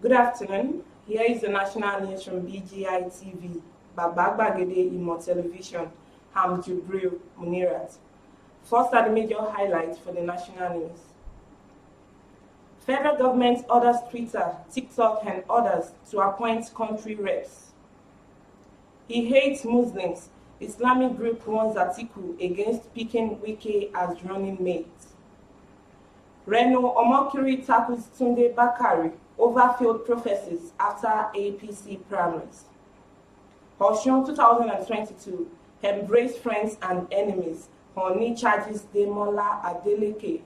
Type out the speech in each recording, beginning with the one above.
Good afternoon. Here is the national news from BGI TV, Babagbagede Imo Television. I'm Jubril Munirat. First are the major highlights for the national news. Federal government orders Twitter, TikTok, and others to appoint country reps. He hates Muslims. Islamic group warns Atiku against picking Wike as running mate. Reno Omokiri tackles Tunde Bakari over failed prophecies after APC primaries. Osun 2022, embrace friends and enemies. Ooni charges Demola Adeleke.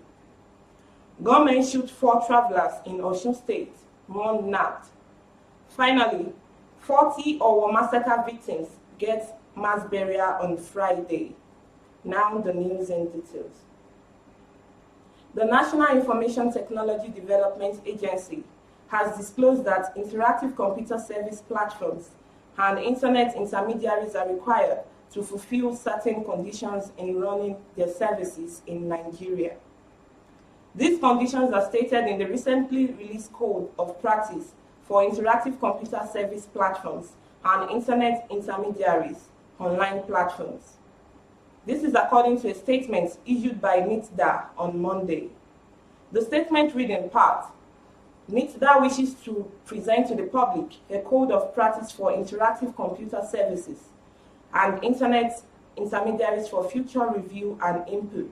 Government shoot 4 travelers in Osun State, 1 nabbed. Finally, 40 Owo massacre victims get mass burial on Friday. Now the news in details. The National Information Technology Development Agency has disclosed that interactive computer service platforms and internet intermediaries are required to fulfill certain conditions in running their services in Nigeria. These conditions are stated in the recently released Code of Practice for Interactive Computer Service Platforms and Internet Intermediaries online platforms. This is according to a statement issued by NITDA on Monday. The statement read in part, NITDA wishes to present to the public a code of practice for interactive computer services and internet intermediaries for future review and input.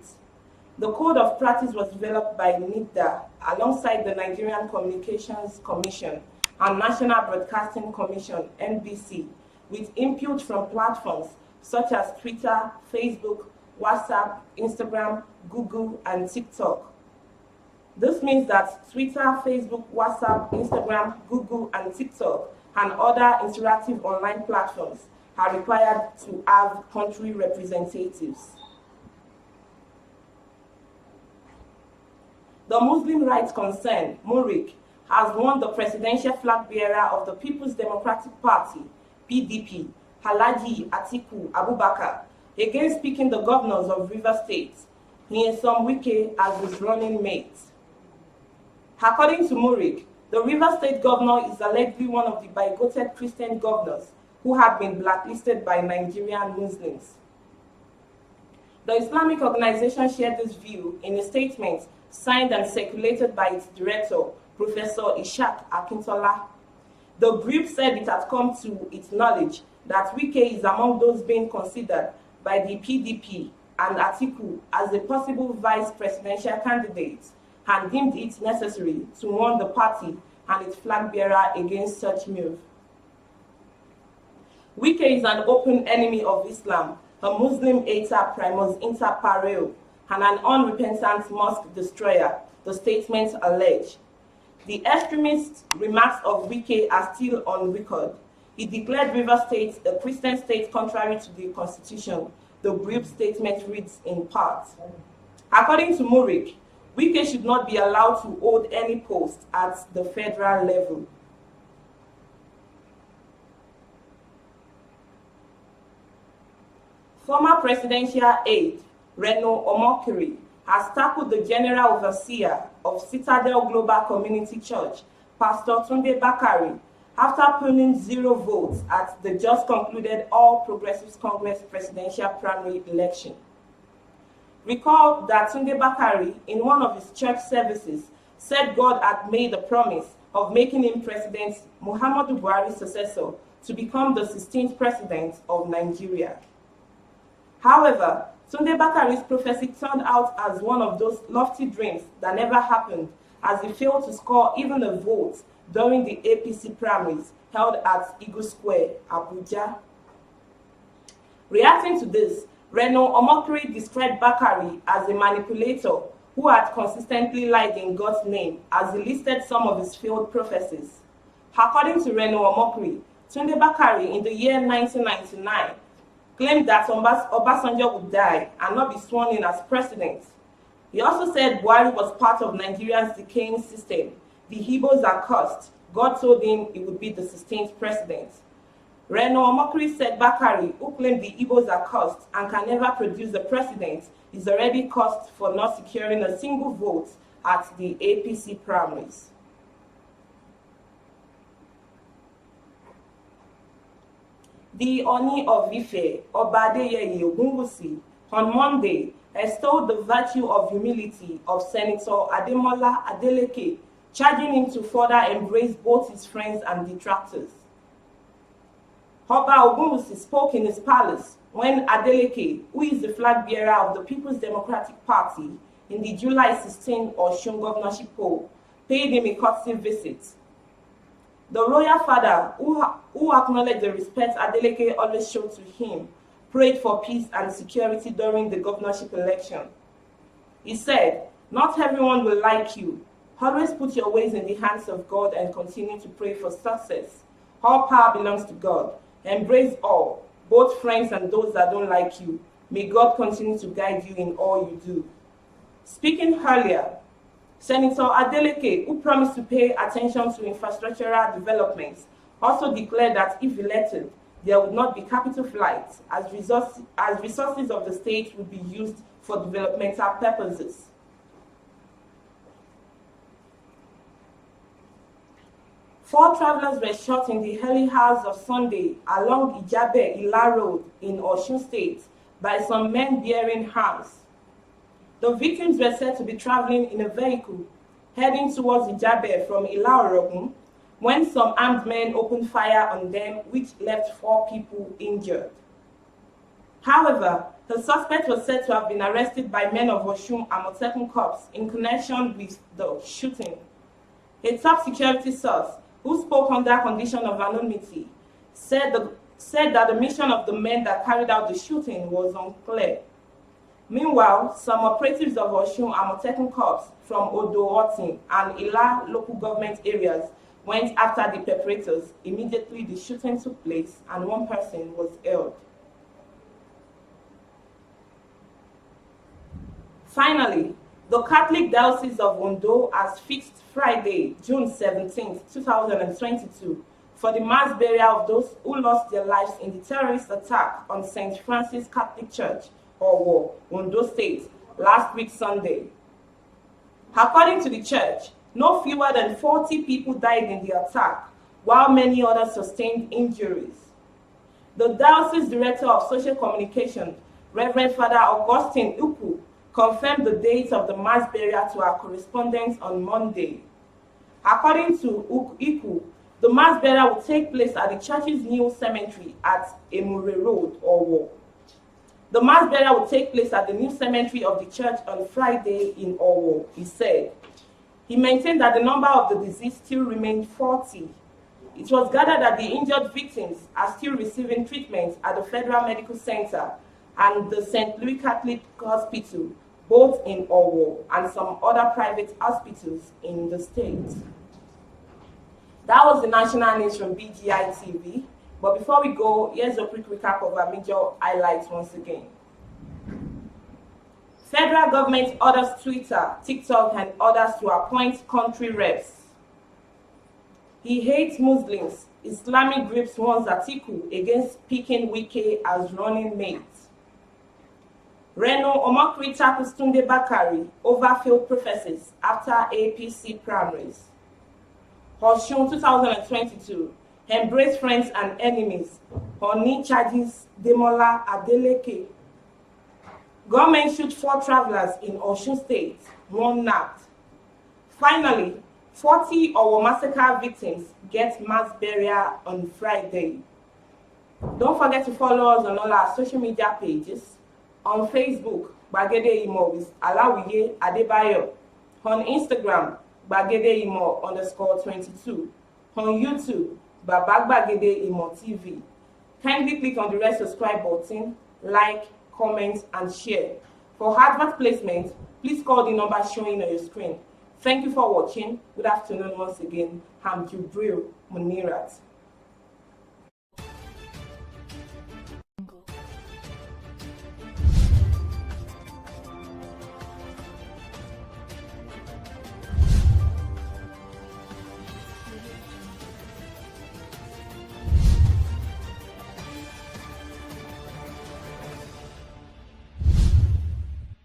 The code of practice was developed by NITDA alongside the Nigerian Communications Commission and National Broadcasting Commission (NBC), with input from platforms such as Twitter, Facebook, WhatsApp, Instagram, Google, and TikTok. This means that Twitter, Facebook, WhatsApp, Instagram, Google, and TikTok, and other interactive online platforms are required to have country representatives. The Muslim rights concern, Murik, has warned the presidential flag bearer of the People's Democratic Party, PDP, Alhaji Atiku Abubakar, against picking the governors of Rivers State, Nyesom Wike, as his running mate. According to Murik, the Rivers State governor is allegedly one of the bigoted Christian governors who have been blacklisted by Nigerian Muslims. The Islamic organization shared this view in a statement signed and circulated by its director, Professor Ishaq Akintola. The group said it had come to its knowledge that Wike is among those being considered by the PDP and Atiku as a possible vice presidential candidate, and deemed it necessary to warn the party and its flag bearer against such move. Wike is an open enemy of Islam, a Muslim hater primus inter pares, and an unrepentant mosque destroyer, the statement alleged. The extremist remarks of Wike are still on record. He declared Rivers State a Christian state contrary to the constitution, the group statement reads in part. According to Murik, Wike should not be allowed to hold any post at the federal level. Former presidential aide Reno Omokiri has tackled the general overseer of Citadel Global Community Church, Pastor Tunde Bakari, after pulling 0 votes at the just concluded All Progressives Congress presidential primary election. Recall that Tunde Bakari, in one of his church services, said God had made a promise of making him President Muhammadu Buhari's successor to become the 16th president of Nigeria. However, Tunde Bakari's prophecy turned out as one of those lofty dreams that never happened, as he failed to score even a vote during the APC primaries held at Eagle Square, Abuja. Reacting to this, Reno Omokiri described Bakari as a manipulator who had consistently lied in God's name, as he listed some of his failed prophecies. According to Reno Omokiri, Tunde Bakari in the year 1999 claimed that Obasanjo would die and not be sworn in as president. He also said Buhari was part of Nigeria's decaying system. The Igbos are cursed. God told him he would be the 16th president. Reno Omokiri said Bakari, who claimed the Igbos are cursed and can never produce a president, is already cursed for not securing a single vote at the APC primaries. The Ooni of Ife, Oba Adeyeye Ogunwusi, on Monday extolled the virtue of humility of Senator Adeleke, charging him to further embrace both his friends and detractors. Oba Ogunwusi spoke in his palace when Adeleke, who is the flag bearer of the People's Democratic Party in the July 16 Osun governorship poll, paid him a courtesy visit. The royal father, who acknowledged the respect Adeleke always showed to him, prayed for peace and security during the governorship election. He said, "Not everyone will like you. Always put your ways in the hands of God and continue to pray for success. All power belongs to God. Embrace all, both friends and those that don't like you. May God continue to guide you in all you do." Speaking earlier, Senator Adeleke, who promised to pay attention to infrastructural developments, also declared that if elected, there would not be capital flights, as resources of the state would be used for developmental purposes. Four travelers were shot in the early hours of Sunday along Ijabe-Ila Road in Osun State by some men bearing arms. The victims were said to be traveling in a vehicle heading towards Ijabe from Ila-Orogun when some armed men opened fire on them, which left 4 people injured. However, the suspect was said to have been arrested by men of Osun Amotekun Corps in connection with the shooting. A top security source, who spoke under condition of anonymity, said that the mission of the men that carried out the shooting was unclear. Meanwhile, some operatives of Osun Amotekun Corps from Odo-Otin and Ila local government areas went after the perpetrators. Immediately, the shooting took place and 1 person was held. Finally, the Catholic Diocese of Ondo has fixed Friday, June 17, 2022, for the mass burial of those who lost their lives in the terrorist attack on St. Francis Catholic Church, Owo, Ondo State, last week Sunday. According to the church, no fewer than 40 people died in the attack, while many others sustained injuries. The Diocese Director of Social Communication, Reverend Father Augustine Uku, confirmed the date of the mass burial to our correspondents on Monday. According to Uku, the mass burial will take place at the church's new cemetery at Emure Road, Owo. The mass burial will take place at the new cemetery of the church on Friday in Owo, he said. He maintained that the number of the deceased still remained 40. It was gathered that the injured victims are still receiving treatment at the Federal Medical Center and the St. Louis Catholic Hospital, both in Owo, and some other private hospitals in the state. That was the national news from BGI TV. But before we go, here's a quick recap of our major highlights once again. Federal government orders Twitter, TikTok, and others to appoint country reps. He hates Muslims. Islamic groups warns Atiku against picking Wike as running mate. Reno Omokri tackles Tunde Bakari over failed prophecies after APC primaries. Osun 2022. Embrace friends and enemies. Ooni charges Demola Adeleke. Government shoot 4 travelers in Osun State, 1 nabbed. Finally, 40 Owo massacre victims get mass burial on Friday. Don't forget to follow us on all our social media pages. On Facebook, Gbagede Imo with Alawiye Adebayo. On Instagram, Gbagede Imo _22. On YouTube, Baba Gbagede Imo TV. Kindly click on the red subscribe button, like, comment, and share. For advert placement, please call the number showing on your screen. Thank you for watching. Good afternoon once again. I'm Jubril Munirat.